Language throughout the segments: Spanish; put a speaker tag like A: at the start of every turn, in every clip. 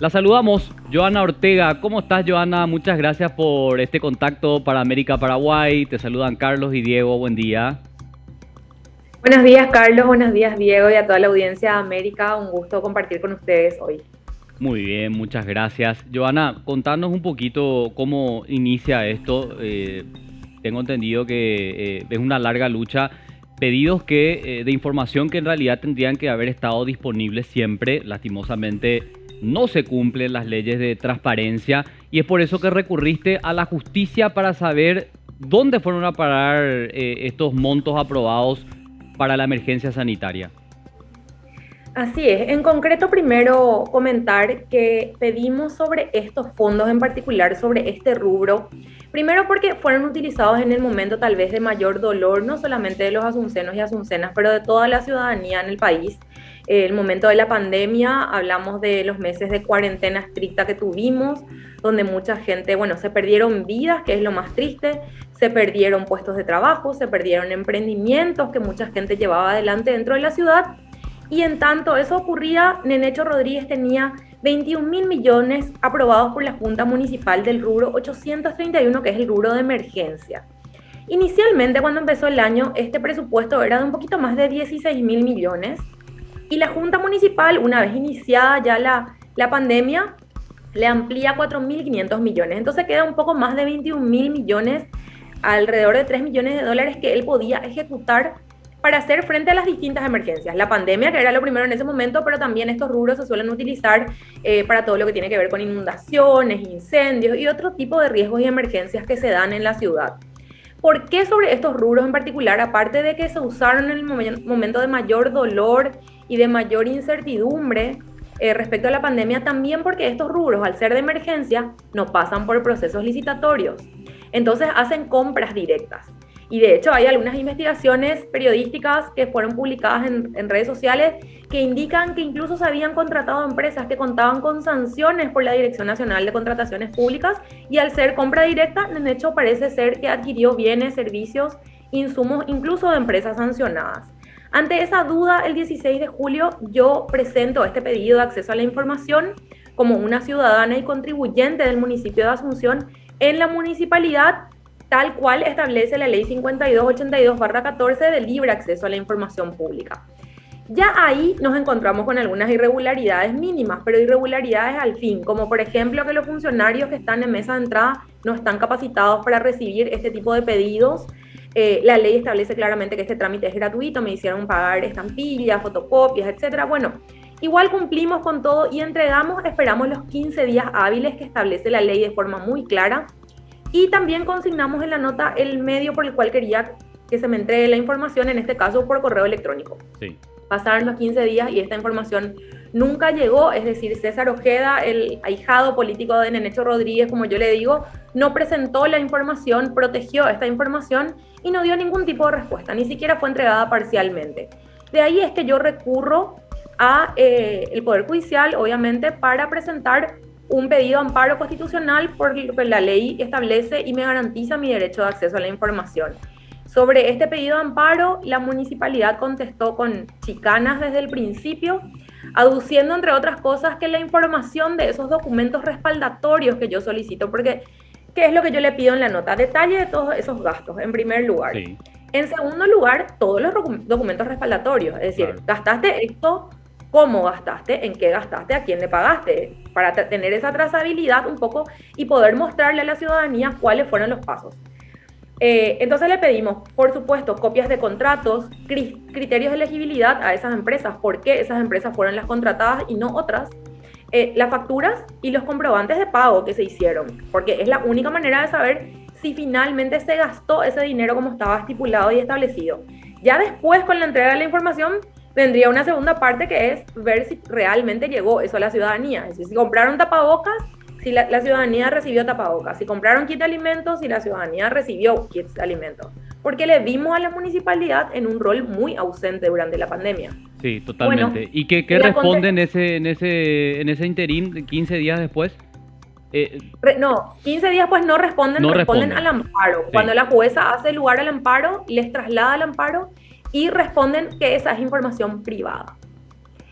A: La saludamos, Joana Ortega. ¿Cómo estás, Joana? Muchas gracias por este contacto para América Paraguay. Te saludan Carlos y Diego. Buen día.
B: Buenos días, Carlos. Buenos días, Diego, y a toda la audiencia de América. Un gusto compartir con ustedes hoy.
A: Muy bien, muchas gracias. Joana, contanos un poquito cómo inicia esto. Tengo entendido que es una larga lucha. Pedidos de información que en realidad tendrían que haber estado disponibles siempre. Lastimosamente no se cumplen las leyes de transparencia y es por eso que recurriste a la justicia para saber dónde fueron a parar estos montos aprobados para la emergencia sanitaria.
B: Así es. En concreto, primero comentar que pedimos sobre estos fondos en particular, sobre este rubro, primero porque fueron utilizados en el momento tal vez de mayor dolor, no solamente de los asuncenos y asuncenas, pero de toda la ciudadanía en el país. El momento de la pandemia, hablamos de los meses de cuarentena estricta que tuvimos, donde mucha gente, bueno, se perdieron vidas, que es lo más triste, se perdieron puestos de trabajo, se perdieron emprendimientos que mucha gente llevaba adelante dentro de la ciudad. Y en tanto eso ocurría, Nenecho Rodríguez tenía 21.000 millones aprobados por la Junta Municipal del rubro 831, que es el rubro de emergencia. Inicialmente, cuando empezó el año, este presupuesto era de un poquito más de 16.000 millones y la Junta Municipal, una vez iniciada ya la pandemia, le amplía 4.500 millones. Entonces queda un poco más de 21.000 millones, alrededor de 3 millones de dólares que él podía ejecutar para hacer frente a las distintas emergencias. La pandemia, que era lo primero en ese momento, pero también estos rubros se suelen utilizar para todo lo que tiene que ver con inundaciones, incendios y otro tipo de riesgos y emergencias que se dan en la ciudad. ¿Por qué sobre estos rubros en particular? Aparte de que se usaron en el momento de mayor dolor y de mayor incertidumbre respecto a la pandemia, también porque estos rubros, al ser de emergencia, no pasan por procesos licitatorios. Entonces hacen compras directas. Y de hecho hay algunas investigaciones periodísticas que fueron publicadas en redes sociales que indican que incluso se habían contratado empresas que contaban con sanciones por la Dirección Nacional de Contrataciones Públicas y al ser compra directa, de hecho parece ser que adquirió bienes, servicios, insumos incluso de empresas sancionadas. Ante esa duda, el 16 de julio yo presento este pedido de acceso a la información como una ciudadana y contribuyente del municipio de Asunción en la municipalidad, tal cual establece la ley 5282/14 de libre acceso a la información pública. Ya ahí nos encontramos con algunas irregularidades mínimas, pero irregularidades al fin, como por ejemplo que los funcionarios que están en mesa de entrada no están capacitados para recibir este tipo de pedidos. La ley establece claramente que este trámite es gratuito, me hicieron pagar estampillas, fotocopias, etcétera. Bueno, igual cumplimos con todo y entregamos, esperamos los 15 días hábiles que establece la ley de forma muy clara. Y también consignamos en la nota el medio por el cual quería que se me entregue la información, en este caso por correo electrónico.
A: Sí.
B: Pasaron los 15 días y esta información nunca llegó, es decir, César Ojeda, el ahijado político de Nenecho Rodríguez, como yo le digo, no presentó la información, protegió esta información y no dio ningún tipo de respuesta, ni siquiera fue entregada parcialmente. De ahí es que yo recurro a el Poder Judicial, obviamente, para presentar un pedido de amparo constitucional por lo que la ley establece y me garantiza mi derecho de acceso a la información. Sobre este pedido de amparo, la municipalidad contestó con chicanas desde el principio, aduciendo, entre otras cosas, que la información de esos documentos respaldatorios que yo solicito, porque ¿qué es lo que yo le pido en la nota? Detalle de todos esos gastos, en primer lugar.
A: Sí.
B: En segundo lugar, todos los documentos respaldatorios, es decir, claro, gastaste esto, cómo gastaste, en qué gastaste, a quién le pagaste, para tener esa trazabilidad un poco y poder mostrarle a la ciudadanía cuáles fueron los pasos. Entonces le pedimos, por supuesto, copias de contratos, criterios de elegibilidad a esas empresas, por qué esas empresas fueron las contratadas y no otras, las facturas y los comprobantes de pago que se hicieron, porque es la única manera de saber si finalmente se gastó ese dinero como estaba estipulado y establecido. Ya después, con la entrega de la información, vendría una segunda parte que es ver si realmente llegó eso a la ciudadanía. Es decir, si compraron tapabocas, si la ciudadanía recibió tapabocas, si compraron kit de alimentos, si la ciudadanía recibió kits de alimentos. Porque le vimos a la municipalidad en un rol muy ausente durante la pandemia.
A: Sí, totalmente. Bueno, ¿y qué responde en ese interín 15 días después?
B: No, 15 días pues no responden al amparo. Sí. Cuando la jueza hace lugar al amparo, les traslada al amparo y responden que esa es información privada.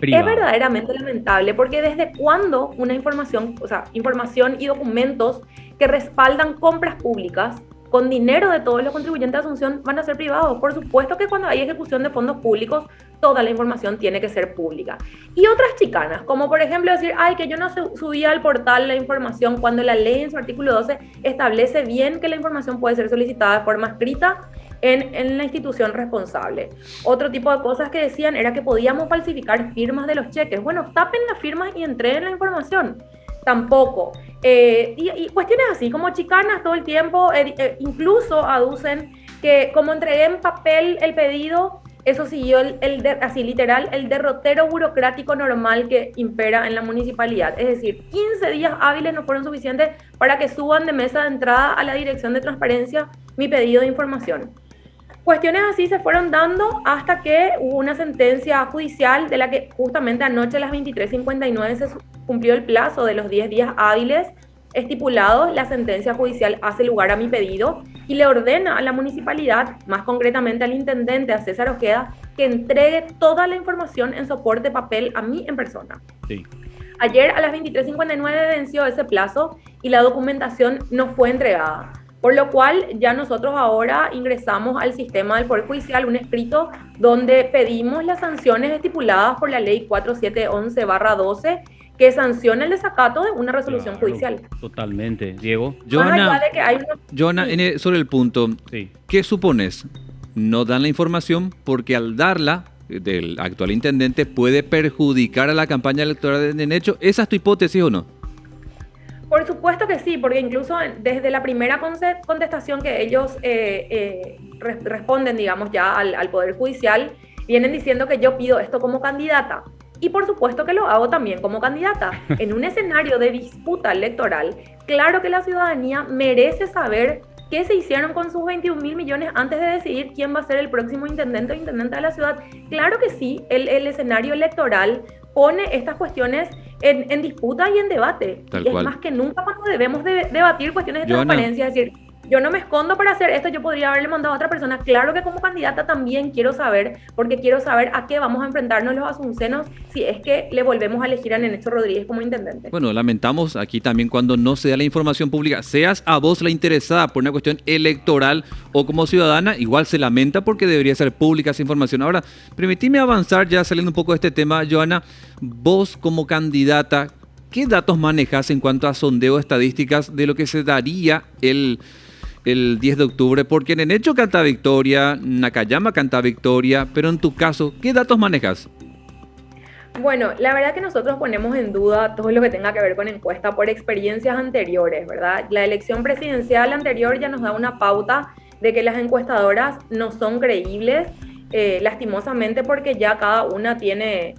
B: Es
A: privado.
B: verdaderamente lamentable porque desde cuándo una información, o sea, información y documentos que respaldan compras públicas con dinero de todos los contribuyentes de Asunción van a ser privados. Por supuesto que cuando hay ejecución de fondos públicos, toda la información tiene que ser pública. Y otras chicanas, como por ejemplo decir, ay, que yo no subía al portal la información cuando la ley en su artículo 12 establece bien que la información puede ser solicitada de forma escrita en la institución responsable. Otro tipo de cosas que decían era que podíamos falsificar firmas de los cheques. Bueno, tapen las firmas y entreguen la información. Tampoco. Y cuestiones así, como chicanas todo el tiempo, incluso aducen que como entregué en papel el pedido, eso siguió así literal, el derrotero burocrático normal que impera en la municipalidad. Es decir, 15 días hábiles no fueron suficientes para que suban de mesa de entrada a la Dirección de Transparencia mi pedido de información. Cuestiones así se fueron dando hasta que hubo una sentencia judicial de la que justamente anoche a las 23:59 se cumplió el plazo de los 10 días hábiles estipulados. La sentencia judicial hace lugar a mi pedido y le ordena a la municipalidad, más concretamente al intendente, a César Ojeda, que entregue toda la información en soporte papel a mí en persona.
A: Sí.
B: Ayer a las 23:59 venció ese plazo y la documentación no fue entregada. Por lo cual ya nosotros ahora ingresamos al sistema del Poder Judicial un escrito donde pedimos las sanciones estipuladas por la ley 4711/12 que sanciona el desacato de una resolución judicial.
A: Totalmente. Diego.
C: Joana,
B: Sí.
C: sobre el punto,
A: Sí.
C: ¿qué supones? No dan la información porque al darla del actual intendente puede perjudicar a la campaña electoral de hecho. ¿Esa es tu hipótesis o no?
B: Por supuesto que sí, porque incluso desde la primera contestación que ellos responden, digamos, ya al Poder Judicial, vienen diciendo que yo pido esto como candidata. Y por supuesto que lo hago también como candidata. En un escenario de disputa electoral, claro que la ciudadanía merece saber qué se hicieron con sus 21.000 millones antes de decidir quién va a ser el próximo intendente o intendenta de la ciudad. Claro que sí, el escenario electoral pone estas cuestiones en disputa y en debate.
C: Tal
B: y es
C: cual.
B: más que nunca cuando debemos debatir cuestiones de
C: Joana.
B: transparencia, es decir, yo no me escondo para hacer esto, yo podría haberle mandado a otra persona. Claro que como candidata también quiero saber, porque quiero saber a qué vamos a enfrentarnos los asuncenos si es que le volvemos a elegir a Nenecho Rodríguez como intendente.
C: Bueno, lamentamos aquí también cuando no se da la información pública, seas a vos la interesada por una cuestión electoral o como ciudadana, igual se lamenta porque debería ser pública esa información. Ahora, permitime avanzar ya saliendo un poco de este tema, Joana, vos como candidata, ¿qué datos manejas en cuanto a sondeo estadísticas de lo que se daría el 10 de octubre? Porque en Nenecho canta victoria, Nakayama canta victoria, pero en tu caso, ¿qué datos manejas?
B: Bueno, la verdad que nosotros ponemos en duda todo lo que tenga que ver con encuesta por experiencias anteriores, ¿verdad? La elección presidencial anterior ya nos da una pauta de que las encuestadoras no son creíbles, lastimosamente porque ya cada una tiene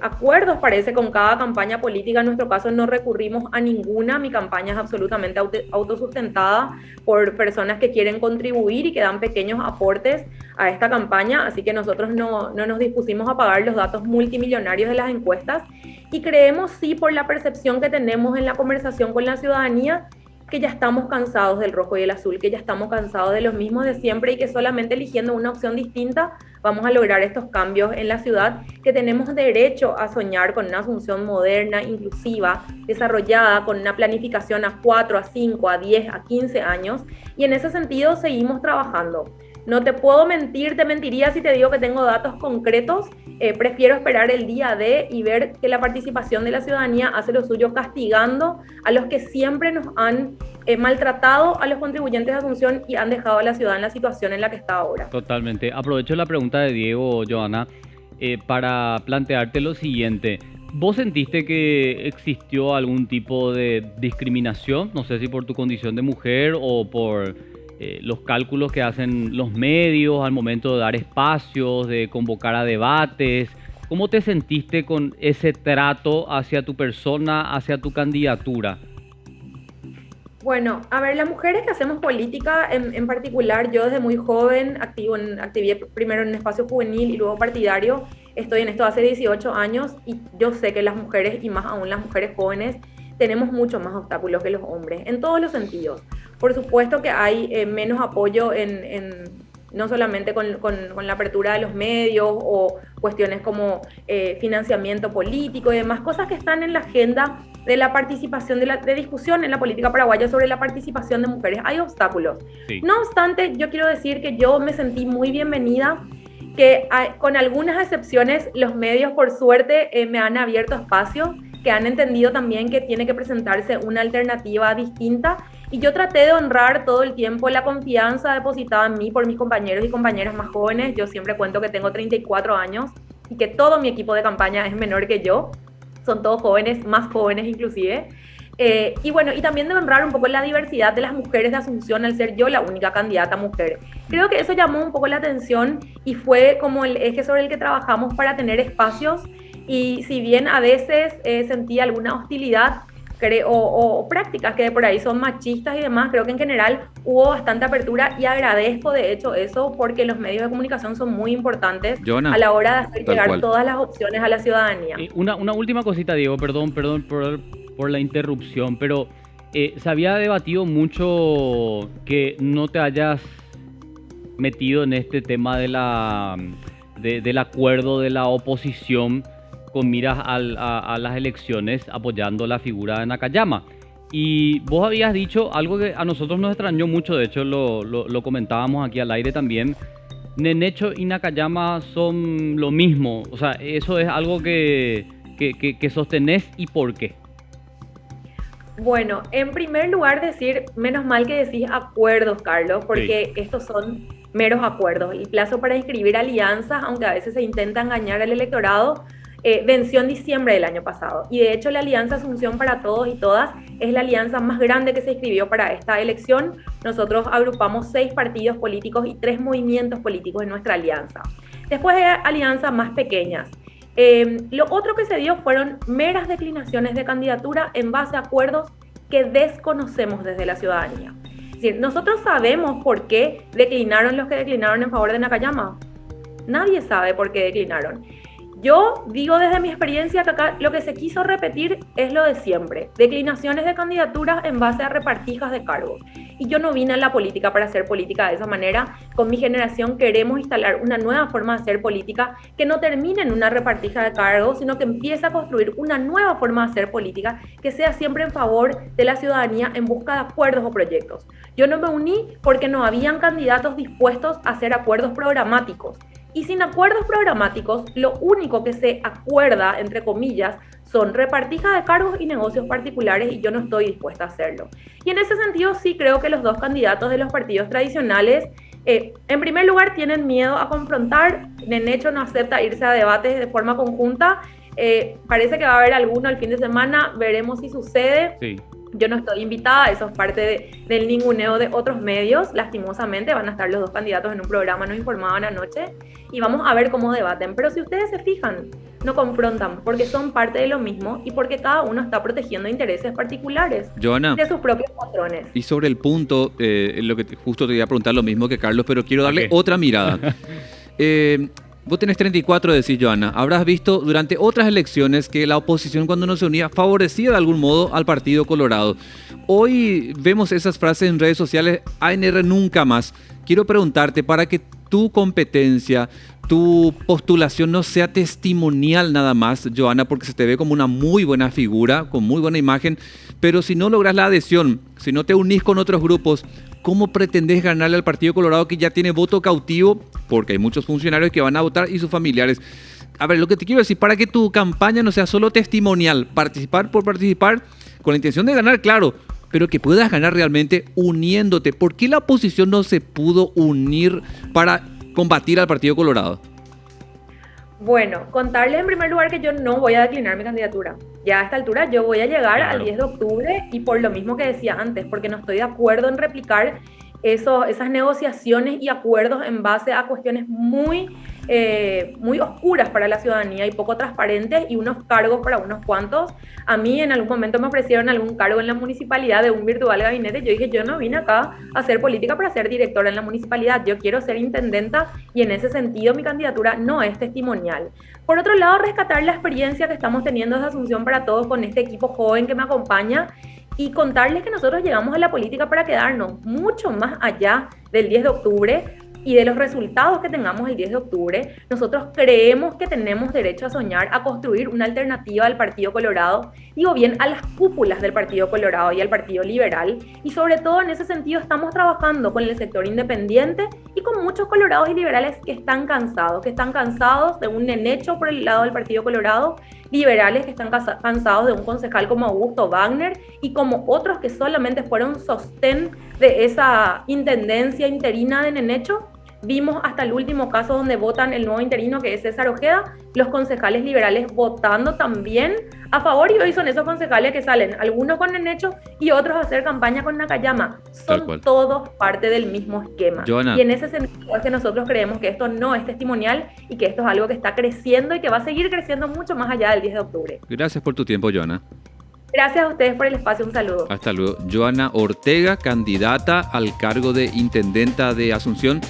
B: acuerdos, parece, con cada campaña política. En nuestro caso no recurrimos a ninguna, mi campaña es absolutamente autosustentada por personas que quieren contribuir y que dan pequeños aportes a esta campaña, así que nosotros no nos dispusimos a pagar los datos multimillonarios de las encuestas y creemos sí por la percepción que tenemos en la conversación con la ciudadanía que ya estamos cansados del rojo y el azul, que ya estamos cansados de los mismos de siempre y que solamente eligiendo una opción distinta vamos a lograr estos cambios en la ciudad, que tenemos derecho a soñar con una Asunción moderna, inclusiva, desarrollada, con una planificación a 4, a 5, a 10, a 15 años, y en ese sentido seguimos trabajando. No te puedo mentir, te mentiría si te digo que tengo datos concretos. Prefiero esperar el día D y ver que la participación de la ciudadanía hace lo suyo castigando a los que siempre nos han maltratado a los contribuyentes de Asunción y han dejado a la ciudad en la situación en la que está ahora.
A: Totalmente. Aprovecho la pregunta de Diego, Joana, para plantearte lo siguiente. ¿Vos sentiste que existió algún tipo de discriminación? No sé si por tu condición de mujer o por los cálculos que hacen los medios al momento de dar espacios, de convocar a debates. ¿Cómo te sentiste con ese trato hacia tu persona, hacia tu candidatura?
B: Bueno, a ver, las mujeres que hacemos política, en particular, yo desde muy joven activé primero en un espacio juvenil y luego partidario. Estoy en esto hace 18 años y yo sé que las mujeres, y más aún las mujeres jóvenes, tenemos muchos más obstáculos que los hombres, en todos los sentidos. Por supuesto que hay menos apoyo en no solamente con la apertura de los medios o cuestiones como financiamiento político y demás, cosas que están en la agenda de la participación, de discusión en la política paraguaya sobre la participación de mujeres. Hay obstáculos. Sí. No obstante, yo quiero decir que yo me sentí muy bienvenida, que con algunas excepciones los medios, por suerte, me han abierto espacio, que han entendido también que tiene que presentarse una alternativa distinta, y yo traté de honrar todo el tiempo la confianza depositada en mí por mis compañeros y compañeras más jóvenes. Yo siempre cuento que tengo 34 años y que todo mi equipo de campaña es menor que yo, son todos jóvenes, más jóvenes inclusive. Y bueno, y también de honrar un poco la diversidad de las mujeres de Asunción al ser yo la única candidata mujer. Creo que eso llamó un poco la atención y fue como el eje sobre el que trabajamos para tener espacios, y si bien a veces sentí alguna hostilidad o prácticas que por ahí son machistas y demás, creo que en general hubo bastante apertura, y agradezco de hecho eso, porque los medios de comunicación son muy importantes, Joana, a la hora de hacer llegar todas las opciones a la ciudadanía.
A: Una última cosita, Diego, perdón por la interrupción, pero se había debatido mucho que no te hayas metido en este tema del acuerdo de la oposición con miras a las elecciones, apoyando la figura de Nakayama. Y vos habías dicho algo que a nosotros nos extrañó mucho, de hecho lo comentábamos aquí al aire también. Nenecho y Nakayama son lo mismo, o sea, eso es algo que sostenés, ¿y por qué?
B: Bueno, en primer lugar decir, menos mal que decís acuerdos, Carlos, porque sí, estos son meros acuerdos. El plazo para inscribir alianzas, aunque a veces se intenta engañar al electorado, venció en diciembre del año pasado, y de hecho la Alianza Asunción para Todos y Todas es la alianza más grande que se inscribió para esta elección. Nosotros agrupamos 6 partidos políticos y 3 movimientos políticos en nuestra alianza. Después hay alianzas más pequeñas. Lo otro que se dio fueron meras declinaciones de candidatura en base a acuerdos que desconocemos desde la ciudadanía. Es decir, nosotros sabemos por qué declinaron los que declinaron en favor de Nakayama. Nadie sabe por qué declinaron. Yo digo desde mi experiencia que acá lo que se quiso repetir es lo de siempre: declinaciones de candidaturas en base a repartijas de cargos. Y yo no vine a la política para hacer política de esa manera. Con mi generación queremos instalar una nueva forma de hacer política que no termine en una repartija de cargos, sino que empiece a construir una nueva forma de hacer política que sea siempre en favor de la ciudadanía en busca de acuerdos o proyectos. Yo no me uní porque no habían candidatos dispuestos a hacer acuerdos programáticos. Y sin acuerdos programáticos, lo único que se acuerda, entre comillas, son repartijas de cargos y negocios particulares, y yo no estoy dispuesta a hacerlo. Y en ese sentido sí creo que los dos candidatos de los partidos tradicionales, en primer lugar, tienen miedo a confrontar. Nenecho no acepta irse a debates de forma conjunta. Parece que va a haber alguno el fin de semana, veremos si sucede. Sí. Yo no estoy invitada, eso es parte del ninguneo de otros medios. Lastimosamente van a estar los dos candidatos en un programa, nos informaban anoche, y vamos a ver cómo debaten. Pero si ustedes se fijan, no confrontan, porque son parte de lo mismo y porque cada uno está protegiendo intereses particulares, Joana, de sus propios patrones.
C: Y sobre el punto, lo que justo te iba a preguntar lo mismo que Carlos, pero quiero darle otra mirada. Vos tenés 34, decís, Joana. Habrás visto durante otras elecciones que la oposición, cuando no se unía, favorecía de algún modo al Partido Colorado. Hoy vemos esas frases en redes sociales: ANR nunca más. Quiero preguntarte, para que tu competencia, tu postulación no sea testimonial nada más, Joana, porque se te ve como una muy buena figura, con muy buena imagen, pero si no logras la adhesión, si no te unís con otros grupos, ¿cómo pretendés ganarle al Partido Colorado, que ya tiene voto cautivo? Porque hay muchos funcionarios que van a votar y sus familiares. A ver, lo que te quiero decir, para que tu campaña no sea solo testimonial, participar por participar, con la intención de ganar, claro, pero que puedas ganar realmente uniéndote. ¿Por qué la oposición no se pudo unir para combatir al Partido Colorado?
B: Bueno, contarles en primer lugar que yo no voy a declinar mi candidatura. Ya a esta altura yo voy a llegar al 10 de octubre, y por lo mismo que decía antes, porque no estoy de acuerdo en replicar esas negociaciones y acuerdos en base a cuestiones muy oscuras para la ciudadanía y poco transparentes, y unos cargos para unos cuantos. A mí en algún momento me ofrecieron algún cargo en la municipalidad de un virtual gabinete. Yo dije, yo no vine acá a hacer política para ser directora en la municipalidad, yo quiero ser intendenta, y en ese sentido mi candidatura no es testimonial. Por otro lado, rescatar la experiencia que estamos teniendo desde Asunción para Todos con este equipo joven que me acompaña, y contarles que nosotros llegamos a la política para quedarnos mucho más allá del 10 de octubre, y de los resultados que tengamos el 10 de octubre, nosotros creemos que tenemos derecho a soñar, a construir una alternativa al Partido Colorado, digo bien, a las cúpulas del Partido Colorado y al Partido Liberal, y sobre todo en ese sentido estamos trabajando con el sector independiente y con muchos colorados y liberales que están cansados de un enecho por el lado del Partido Colorado, liberales que están cansados de un concejal como Augusto Wagner y como otros que solamente fueron sostén de esa intendencia interina de Nenecho. Vimos hasta el último caso donde votan el nuevo interino, que es César Ojeda, los concejales liberales votando también a favor, y hoy son esos concejales que salen, algunos con Nenecho y otros a hacer campaña con Nakayama. Son todos parte del mismo esquema.
C: Joana.
B: Y en ese sentido es que nosotros creemos que esto no es testimonial y que esto es algo que está creciendo y que va a seguir creciendo mucho más allá del 10 de octubre.
C: Gracias por tu tiempo, Joana.
B: Gracias a ustedes por el espacio, un saludo.
C: Hasta luego. Joana Ortega, candidata al cargo de intendenta de Asunción.